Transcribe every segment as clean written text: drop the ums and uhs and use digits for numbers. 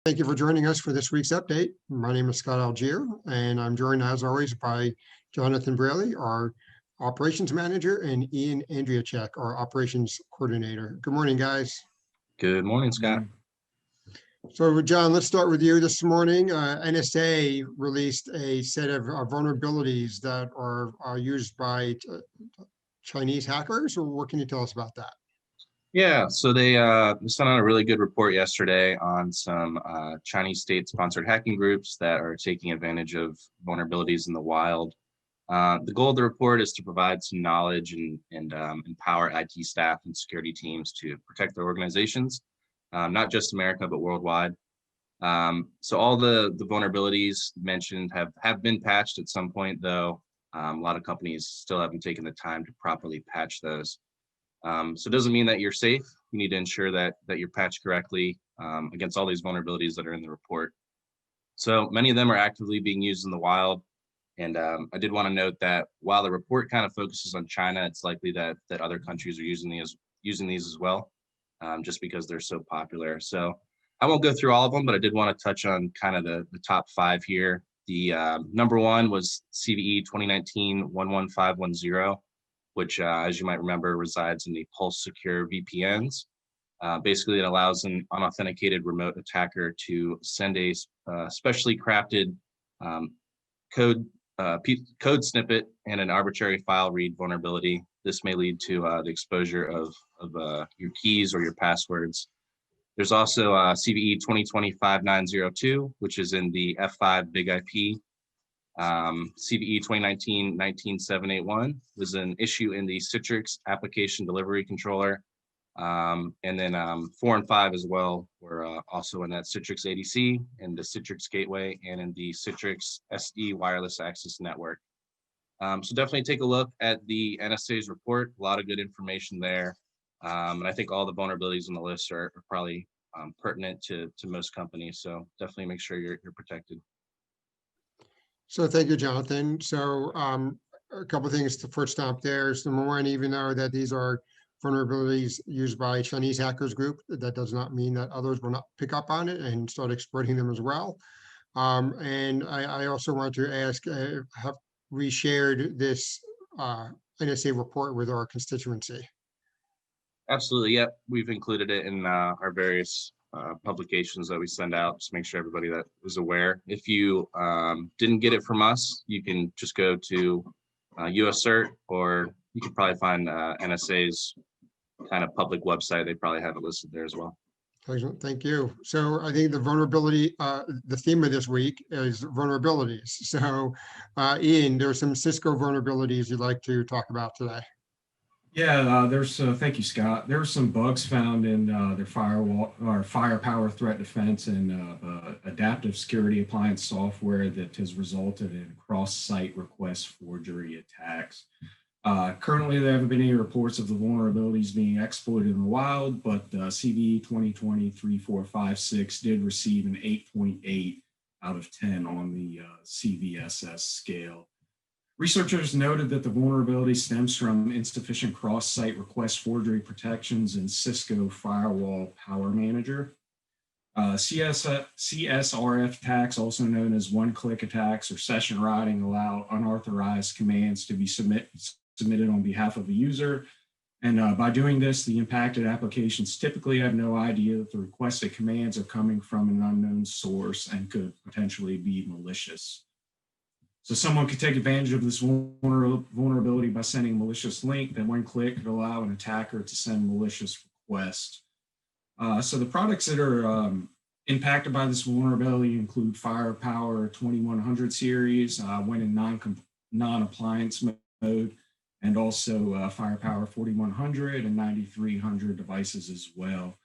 Thank you for joining us for this week's update. My name is Scott Algier, and I'm joined as always by Jonathan Braley, our operations manager, and Ian Andriachek, our operations coordinator. Good morning, guys. Good morning, Scott. So, John, let's start with you this morning. NSA released a set of vulnerabilities that are used by Chinese hackers. Or what can you tell us about that? Yeah, so they sent out a really good report yesterday on some Chinese state-sponsored hacking groups that are taking advantage of vulnerabilities in the wild. The goal of the report is to provide some knowledge and empower IT staff and security teams to protect their organizations, not just America, but worldwide. So all the vulnerabilities mentioned have been patched at some point, though a lot of companies still haven't taken the time to properly patch those. So it doesn't mean that you're safe. You need to ensure that you're patched correctly against all these vulnerabilities that are in the report. So many of them are actively being used in the wild. And I did want to note that while the report kind of focuses on China, it's likely that other countries are using these as well, just because they're so popular. So I won't go through all of them, but I did want to touch on kind of the top 5 here. The number 1 was CVE 2019-11510. which, as you might remember, resides in the Pulse Secure VPNs. Basically, it allows an unauthenticated remote attacker to send a specially crafted code snippet and an arbitrary file read vulnerability. This may lead to the exposure of your keys or your passwords. There's also CVE 2020-5902, which is in the F5 Big IP. CVE 2019-19781 was an issue in the Citrix application delivery controller. And then 4 and 5 as well were also in that Citrix ADC, and the Citrix gateway, and in the Citrix SD wireless access network. So definitely take a look at the NSA's report. A lot of good information there. And I think all the vulnerabilities on the list are probably pertinent to most companies. So definitely make sure you're protected. So thank you, Jonathan. So a couple of things to first stop there. So number 1, even though that these are vulnerabilities used by Chinese hackers group, that does not mean that others will not pick up on it and start exploiting them as well. And I also want to ask, have we shared this NSA report with our constituency? Absolutely, yep. We've included it in our various publications that we send out, just make sure everybody that is aware. If you didn't get it from us, you can just go to US CERT, or you can probably find NSA's kind of public website. They probably have it listed there as well. Excellent, thank you. So I think the vulnerability, the theme of this week is vulnerabilities. So Ian, there are some Cisco vulnerabilities you'd like to talk about today. Yeah, thank you, Scott. There were some bugs found in their firewall or firepower threat defense and adaptive security appliance software that has resulted in cross-site request forgery attacks. Currently, there haven't been any reports of the vulnerabilities being exploited in the wild, but CVE 2020-3456 did receive an 8.8 out of 10 on the CVSS scale. Researchers noted that the vulnerability stems from insufficient cross-site request forgery protections in Cisco Firewall Power Manager. CSRF attacks, also known as one-click attacks or session routing, allow unauthorized commands to be submitted on behalf of a user. And by doing this, the impacted applications typically have no idea that the requested commands are coming from an unknown source and could potentially be malicious. So someone could take advantage of this vulnerability by sending a malicious link that one click could allow an attacker to send malicious requests. So the products that are impacted by this vulnerability include Firepower 2100 series when in non-appliance mode, and also Firepower 4100 and 9300 devices as well.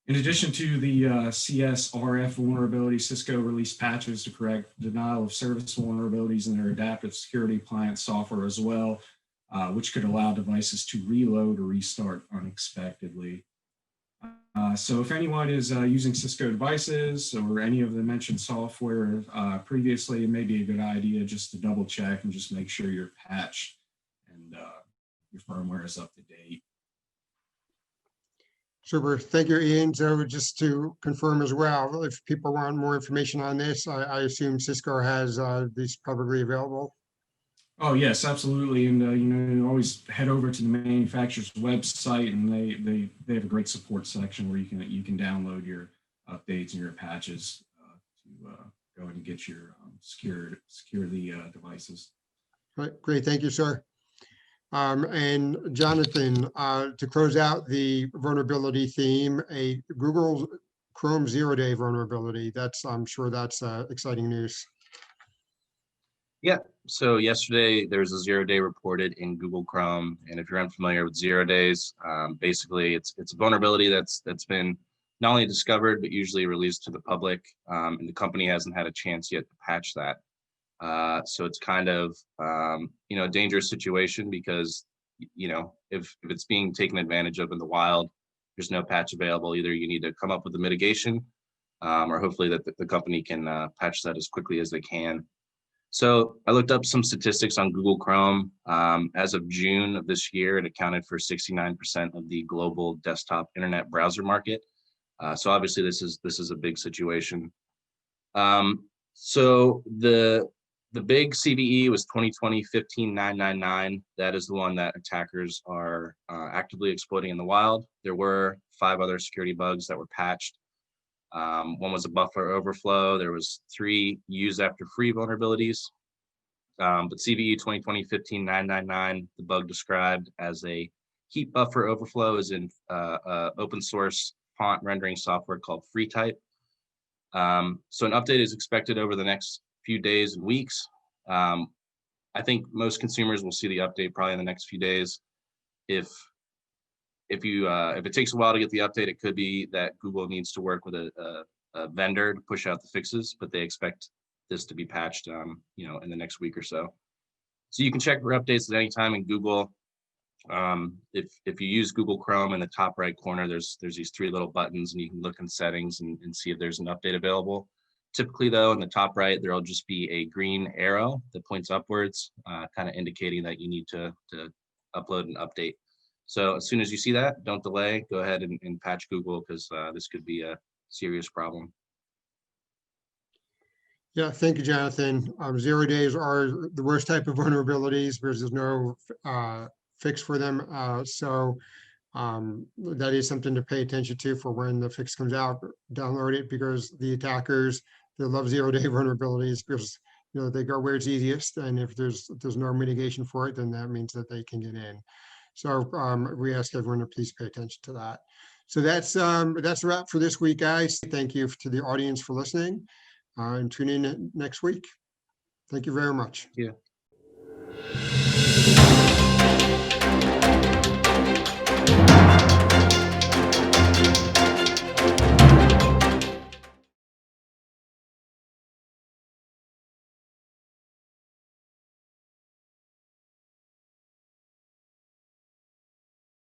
In addition to the CSRF vulnerability, Cisco released patches to correct denial of service vulnerabilities in their adaptive security appliance software as well, which could allow devices to reload or restart unexpectedly. So if anyone is using Cisco devices or any of the mentioned software previously, it may be a good idea just to double check and just make sure you're patched and your firmware is up to date. Super. Thank you, Ian. So just to confirm as well, if people want more information on this, I assume Cisco has these publicly available. Oh yes, absolutely. And you always head over to the manufacturer's website, and they have a great support section where you can download your updates and your patches to go and get your secure the devices. Right, great. Thank you, sir. And Jonathan, to close out the vulnerability theme, a Google Chrome 0-day vulnerability. I'm sure that's exciting news. Yeah, so yesterday there was a 0-day reported in Google Chrome, and if you're unfamiliar with 0 days, basically it's a vulnerability that's been not only discovered but usually released to the public, and the company hasn't had a chance yet to patch that. So it's kind of a dangerous situation because if it's being taken advantage of in the wild, there's no patch available. Either you need to come up with a mitigation, or hopefully that the company can patch that as quickly as they can. So I looked up some statistics on Google Chrome. As of June of this year, it accounted for 69% of the global desktop internet browser market. So obviously this is a big situation. So the big CVE was 2020-15-999. That is the one that attackers are actively exploiting in the wild. There were 5 other security bugs that were patched. One was a buffer overflow. There was 3 use after free vulnerabilities. But CVE 2020-15-999, the bug described as a heap buffer overflow is in open source font rendering software called FreeType. So an update is expected over the next few days and weeks. I think most consumers will see the update probably in the next few days. If it takes a while to get the update, it could be that Google needs to work with a vendor to push out the fixes, but they expect this to be patched, in the next week or so. So you can check for updates at any time in Google. If you use Google Chrome, in the top right corner, there's these 3 little buttons, and you can look in settings and see if there's an update available. Typically, though, in the top right, there'll just be a green arrow that points upwards, kind of indicating that you need to upload an update. So as soon as you see that, don't delay. Go ahead and patch Google, because this could be a serious problem. Yeah, thank you, Jonathan. 0 days are the worst type of vulnerabilities because there's no fix for them. So that is something to pay attention to for when the fix comes out. Download it, because the attackers, they love 0-day vulnerabilities because they go where it's easiest, and if there's no mitigation for it, then that means that they can get in. So we ask everyone to please pay attention to that. So that's a wrap for this week, guys. Thank you to the audience for listening, and tune in next week. Thank you very much. Yeah.